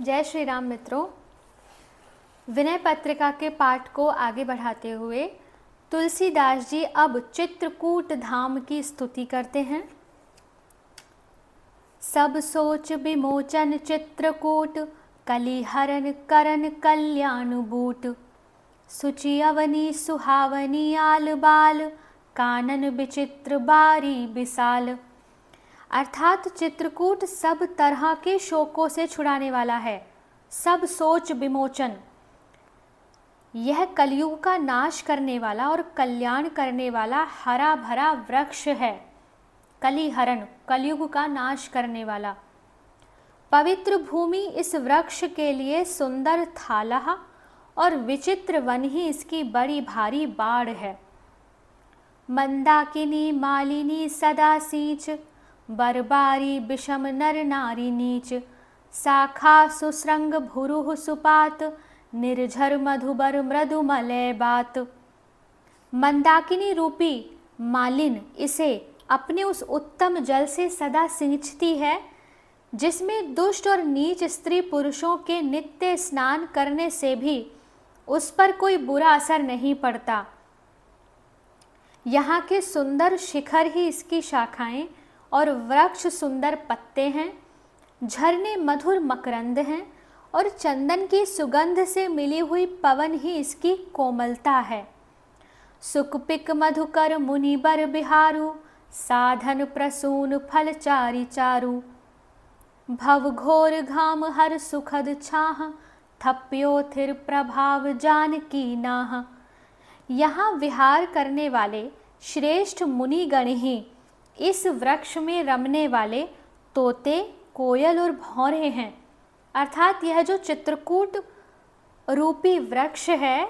जय श्री राम मित्रों। विनय पत्रिका के पाठ को आगे बढ़ाते हुए तुलसीदास जी अब चित्रकूट धाम की स्तुति करते हैं। सब सोच विमोचन चित्रकूट, कलिहरन करन कल्याण बूट। सुचि अवनी सुहावनी आल बाल, कानन विचित्र बारी विशाल। अर्थात चित्रकूट सब तरह के शोकों से छुड़ाने वाला है, सब सोच विमोचन। यह कलयुग का नाश करने वाला और कल्याण करने वाला हरा भरा वृक्ष है। कलिहरण, कलयुग का नाश करने वाला। पवित्र भूमि इस वृक्ष के लिए सुंदर थाला और विचित्र वन ही इसकी बड़ी भारी बाढ़ है। मंदाकिनी मालिनी सदा सींच, बरबारी विषम नर नारी नीच। शाखा सुश्रंग भुरुह सुपात, निर्झर मधुबर मृदु मलय बात। मंदाकिनी रूपी मालिन इसे अपने उस उत्तम जल से सदा सींचती है, जिसमें दुष्ट और नीच स्त्री पुरुषों के नित्य स्नान करने से भी उस पर कोई बुरा असर नहीं पड़ता। यहाँ के सुंदर शिखर ही इसकी शाखाएं और वृक्ष सुंदर पत्ते हैं। झरने मधुर मकरंद हैं और चंदन की सुगंध से मिली हुई पवन ही इसकी कोमलता है। सुकपिक मधुकर मुनिबर बिहारू, साधन प्रसून फल चारि चारु। भव घोर घाम हर सुखद छाह, थप्यो थिर प्रभाव जानकी नाह। यहाँ विहार करने वाले श्रेष्ठ मुनिगण ही इस वृक्ष में रमने वाले तोते, कोयल और भौरे हैं। अर्थात यह जो चित्रकूट रूपी वृक्ष है,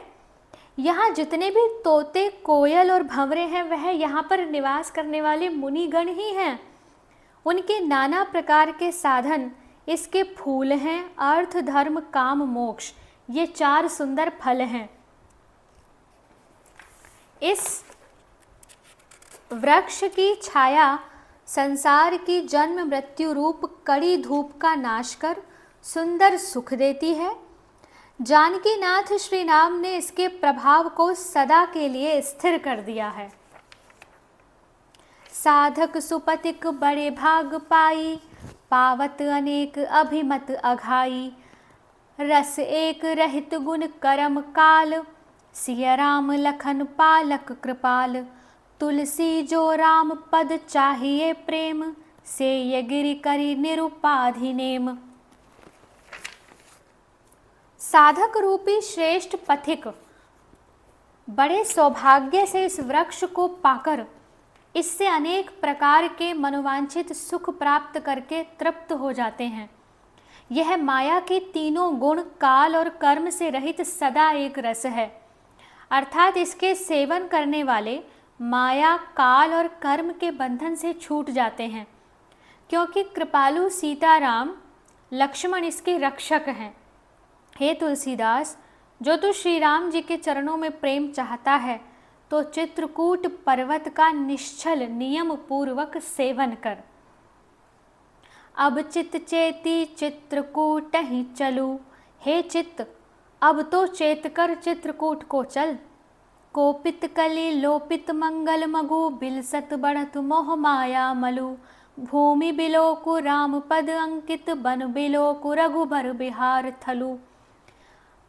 यहाँ जितने भी तोते, कोयल और भंवरे हैं वह यहाँ पर निवास करने वाले मुनिगण ही हैं। उनके नाना प्रकार के साधन इसके फूल हैं। अर्थ धर्म काम मोक्ष, ये 4 सुंदर फल हैं। इस वृक्ष की छाया संसार की जन्म मृत्यु रूप कड़ी धूप का नाश कर सुंदर सुख देती है। जानकी नाथ श्री राम ने इसके प्रभाव को सदा के लिए स्थिर कर दिया है। साधक सुपतिक बड़े भाग पाई, पावत अनेक अभिमत अघाई। रस एक रहित गुण करम काल, सिय राम लखन पालक कृपाल। तुलसी जो राम पद चाहिए प्रेम, से ये गिरि करी निरुपाधि नेम। साधक रूपी श्रेष्ठ पथिक बड़े सौभाग्य से इस वृक्ष को पाकर इससे अनेक प्रकार के मनोवांछित सुख प्राप्त करके तृप्त हो जाते हैं। यह माया के तीनों गुण, काल और कर्म से रहित सदा एक रस है। अर्थात इसके सेवन करने वाले माया, काल और कर्म के बंधन से छूट जाते हैं, क्योंकि कृपालु सीताराम लक्ष्मण इसके रक्षक हैं। हे तुलसीदास, जो तू श्री राम जी के चरणों में प्रेम चाहता है तो चित्रकूट पर्वत का निश्चल नियम पूर्वक सेवन कर। अब चित्त चेती चित्रकूट ही चलू। हे चित्त, अब तो चेत कर चित्रकूट को चल। कोपित कली लोपित मंगल मगु, बिलसत बढ़त मोह माया मलु। भूमि बिलोकु राम पद अंकित, बन बिलोकु रघुबर बिहार थलु।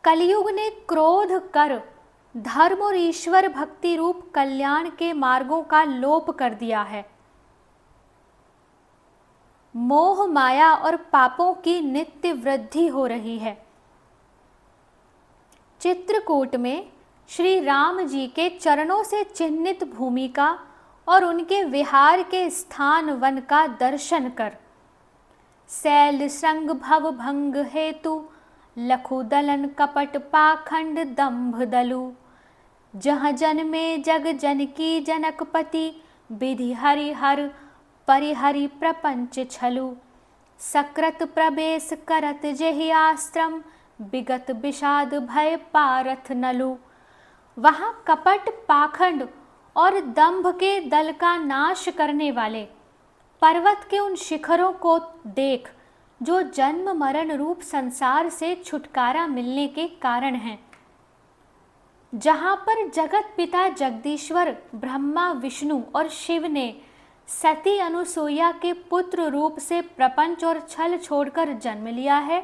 कलयुग ने क्रोध कर धर्म और ईश्वर भक्ति रूप कल्याण के मार्गों का लोप कर दिया है। मोह माया और पापों की नित्य वृद्धि हो रही है। चित्रकूट में श्री राम जी के चरणों से चिन्हित भूमि का और उनके विहार के स्थान वन का दर्शन कर। शैल श्रृंग भव भंग हेतु, लखु दलन कपट पाखंड दंभ दलु। जहाँ जन्मे जग जन की जनकपति, विधि हरि हर परिहरि प्रपंच छलु। सकृत प्रवेश करत जेहि आश्रम, विगत विषाद भय पारथ नलु। वहाँ कपट, पाखंड और दंभ के दल का नाश करने वाले पर्वत के उन शिखरों को देख जो जन्म मरण रूप संसार से छुटकारा मिलने के कारण हैं। जहाँ पर जगत पिता जगदीश्वर ब्रह्मा विष्णु और शिव ने सती अनुसुईया के पुत्र रूप से प्रपंच और छल छोड़कर जन्म लिया है,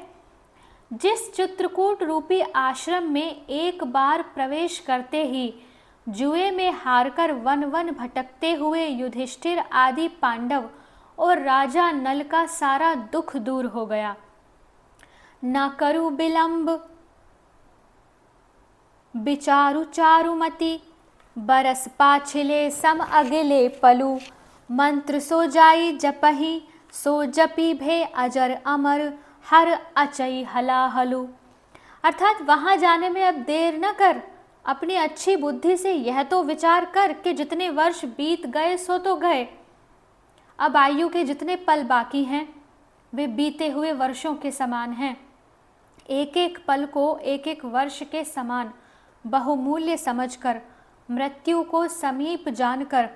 जिस चित्रकूट रूपी आश्रम में एक बार प्रवेश करते ही जुए में हारकर वन वन भटकते हुए युधिष्ठिर आदि पांडव और राजा नल का सारा दुख दूर हो गया। न करु विलंब बिचारु चारुमति, बरस पाछिले सम अगिले पलु, मंत्र सो जाई जपहि सो जपी भे अजर अमर, हर अचई हलाहलु। अर्थात वहां जाने में अब देर न कर, अपनी अच्छी बुद्धि से यह तो विचार कर कि जितने वर्ष बीत गए सो तो गए, अब आयु के जितने पल बाकी हैं वे बीते हुए वर्षों के समान हैं। एक एक पल को एक एक वर्ष के समान बहुमूल्य समझकर, मृत्यु को समीप जानकर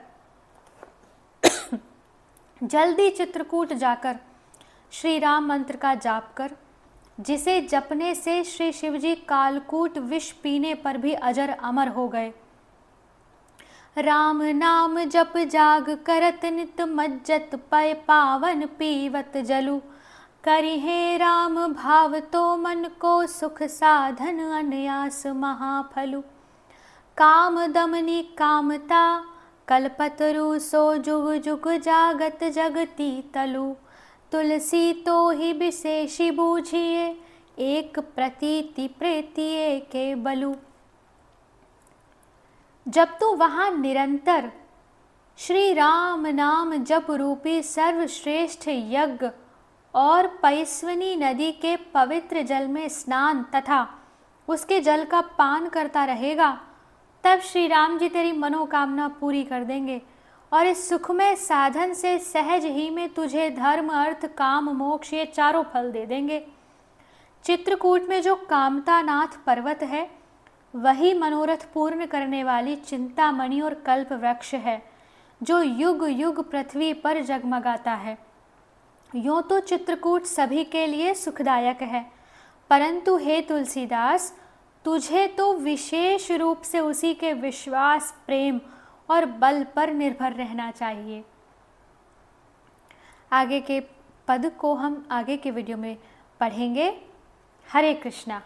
जल्दी चित्रकूट जाकर श्री राम मंत्र का जाप कर, जिसे जपने से श्री शिवजी कालकूट विष पीने पर भी अजर अमर हो गए। राम नाम जप जाग करत नित मज्जत, पय पावन पीवत जलु, करि हे राम भाव तो मन को, सुख साधन अनयास महाफलु। काम दमनी कामता कल्पतरु, सो जुग जुग जागत जगती तलु, तुलसी तो ही विशेषी बूझिए, एक प्रतीति प्रीतिये के बलु। जब तू वहां निरंतर श्री राम नाम जप रूपी सर्वश्रेष्ठ यज्ञ और पैस्वनी नदी के पवित्र जल में स्नान तथा उसके जल का पान करता रहेगा, तब श्री राम जी तेरी मनोकामना पूरी कर देंगे और इस सुखमय साधन से सहज ही में तुझे धर्म अर्थ काम मोक्ष ये चारों फल दे देंगे। चित्रकूट में जो कामतानाथ पर्वत है वही मनोरथ पूर्ण करने वाली चिंतामणि और कल्प वृक्ष है, जो युग युग पृथ्वी पर जगमगाता है। यूँ तो चित्रकूट सभी के लिए सुखदायक है, परंतु हे तुलसीदास, तुझे तो विशेष रूप से उसी के विश्वास प्रेम और बल पर निर्भर रहना चाहिए। आगे के पद को हम आगे के वीडियो में पढ़ेंगे। हरे कृष्णा।